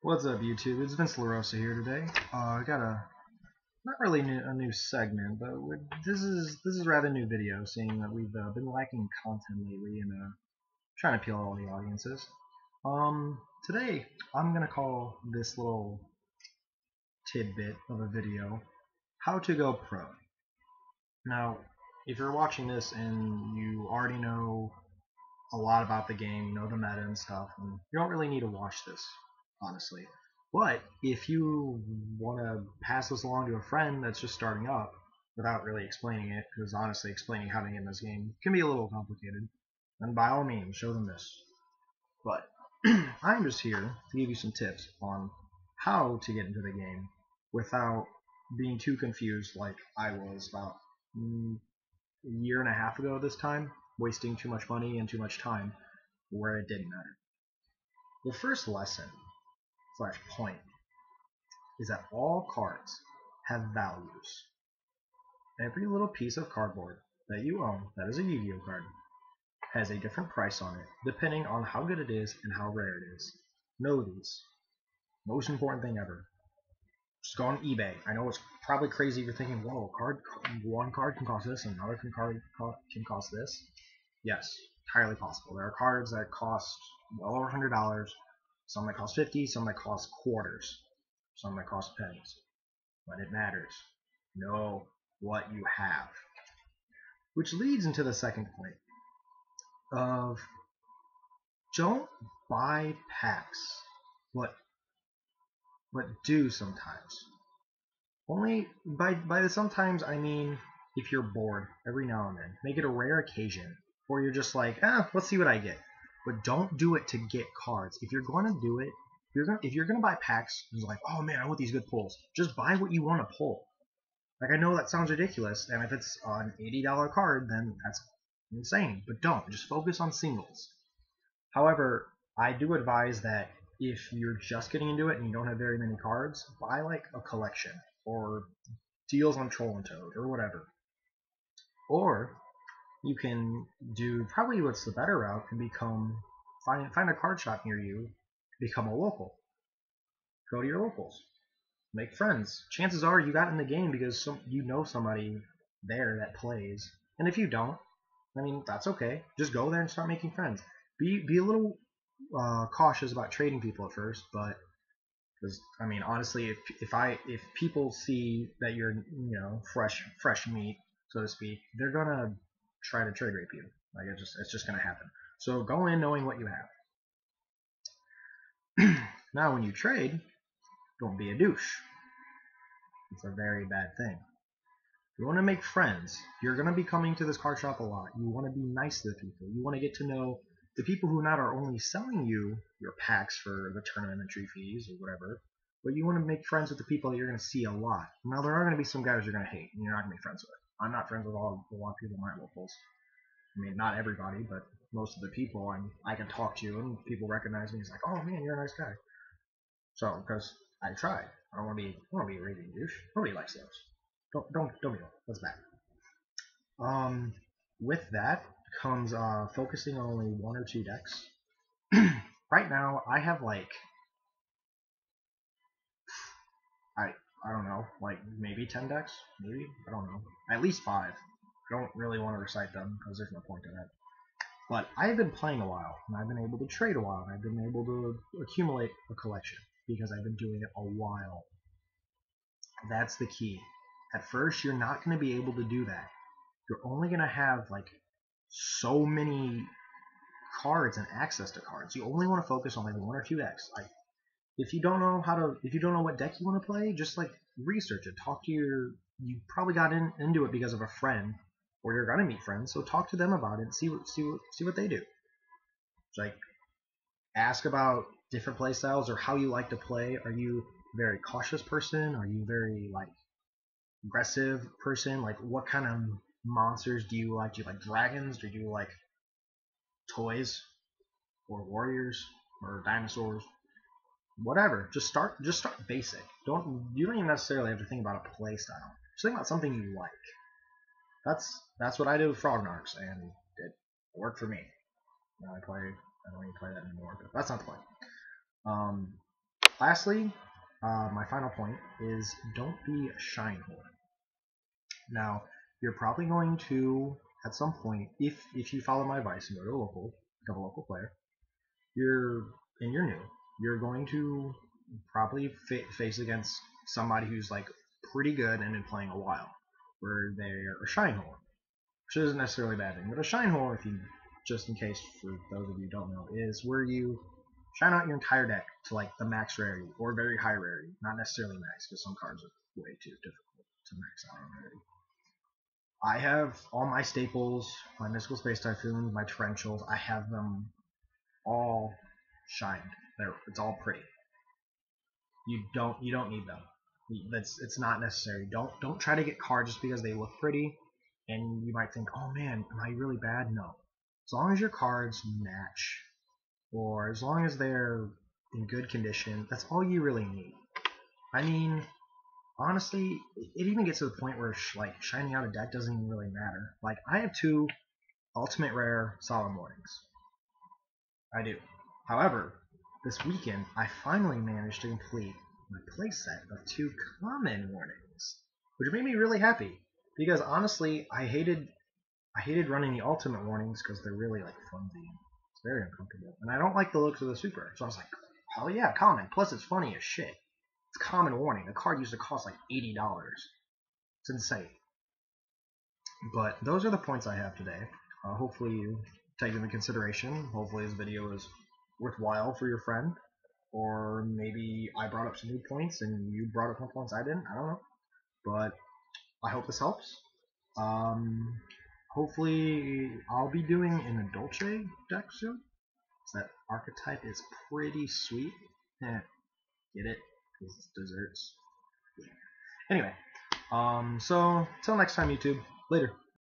What's up, YouTube? It's Vince LaRosa here today. I got a not really a new segment, but this is a rather new video, seeing that we've been lacking content lately and trying to appeal to all the audiences. Today I'm gonna call this little tidbit of a video "How to Go Pro." Now, if you're watching this and you already know a lot about the game, you know the meta and stuff, and you don't really need to watch this, honestly. But if you want to pass this along to a friend that's just starting up without really explaining it, because honestly, explaining how to get in this game can be a little complicated, then by all means, show them this. But I'm just here to give you some tips on how to get into the game without being too confused like I was about a year and a half ago this time, wasting too much money and too much time where it didn't matter. The first lesson slash point is that all cards have values. Every little piece of cardboard that you own that is a Yu-Gi-Oh card has a different price on it depending on how good it is and how rare it is. Know these. Most important thing ever. Just go on eBay. I know it's probably crazy if you're thinking, whoa, one card can cost this and another can cost this. Yes, entirely possible. There are cards that cost well over $100, some that cost 50, some that cost quarters, some that cost pennies. But it matters. Know what you have. Which leads into the second point of don't buy packs, but do sometimes. Only by the sometimes I mean if you're bored every now and then. Make it a rare occasion or you're just like, let's see what I get. But don't do it to get cards. If you're going to do it, if you're gonna buy packs, it's like, oh man, I want these good pulls. Just buy what you want to pull. Like I know that sounds ridiculous, and if it's an $80 card, then that's insane. But don't. Just focus on singles. However, I do advise that if you're just getting into it and you don't have very many cards, buy like a collection or deals on Troll and Toad or whatever. Or you can do probably what's the better route and find a card shop near you, become a local. Go to your locals. Make friends. Chances are you got in the game because you know somebody there that plays. And if you don't, I mean that's okay. Just go there and start making friends. Be a little cautious about trading people at first, but because I mean honestly, if people see that you're fresh meat so to speak, they're gonna try to trade rape you. Like it's just gonna happen. So go in knowing what you have. Now when you trade, don't be a douche. It's a very bad thing. You want to make friends. You're going to be coming to this card shop a lot. You want to be nice to the people. You want to get to know the people who not are only selling you your packs for the tournament entry fees or whatever, but you want to make friends with the people that you're going to see a lot. Now, there are going to be some guys you're going to hate and you're not going to be friends with. I'm not friends with a lot of people in my locals. I mean, not everybody, but most of the people I can talk to and people recognize me. It's like, oh man, you're a nice guy. So, because I tried. I don't want to be a raving douche. Nobody likes those. Don't be that. That's bad. Um, with that comes focusing on only one or two decks. Right now, I have like I I don't know, like maybe 10 decks, maybe I don't know, at least five. I don't really want to recite them because there's no point to that. But I've been playing a while, and I've been able to trade a while, and I've been able to accumulate a collection because I've been doing it a while. That's the key. At first, you're not going to be able to do that. You're only going to have like so many cards and access to cards. You only want to focus on like one or two decks. Like if you don't know what deck you want to play, just like research it. Talk to you probably got into it because of a friend, or you're gonna meet friends. So talk to them about it. See what they do. Like ask about different play styles or how you like to play. Are you a very cautious person? Are you very like aggressive person? Like what kind of monsters do you like? Do you like dragons? Do you like toys or warriors or dinosaurs? Whatever. Just start basic. You don't even necessarily have to think about a play style. Just think about something you like. That's what I did with Frognarks and it worked for me. Now I don't even play that anymore, but that's not the point. Um Lastly, my final point is don't be a shine whore. Now, you're probably going to, at some point, if you follow my advice and go to a local, become a local player, you're new, you're going to probably face against somebody who's like pretty good and been playing a while, where they're a shine whore, which isn't necessarily a bad thing. But a shine whore, if you just in case for those of you who don't know, is where you shine out your entire deck to like the max rarity or very high rarity, not necessarily max, because some cards are way too difficult to max out on rarity. I have all my staples, my Mystical Space Typhoons, my Torrentials. I have them all shined. It's all pretty. You don't need them. It's not necessary. Don't try to get cards just because they look pretty, and you might think, oh man, am I really bad? No. As long as your cards match, or as long as they're in good condition, that's all you really need. I mean, honestly, it even gets to the point where like shining out a deck doesn't even really matter. Like I have 2 ultimate rare Solemn Warnings. I do. However, this weekend I finally managed to complete my playset of 2 common warnings, which made me really happy. Because honestly, I hated running the ultimate warnings because they're really like flimsy. It's very uncomfortable, and I don't like the looks of the super. So I was like, hell yeah, common. Plus, it's funny as shit. It's common warning. The card used to cost like $80. It's insane. But those are the points I have today. Hopefully you take them into consideration. Hopefully this video is worthwhile for your friend. Or maybe I brought up some new points and you brought up some points I didn't. I don't know. But I hope this helps. Hopefully I'll be doing an Dolce deck soon. That archetype is pretty sweet. Get it? Because it's desserts. Yeah. Anyway, so till next time, YouTube. Later.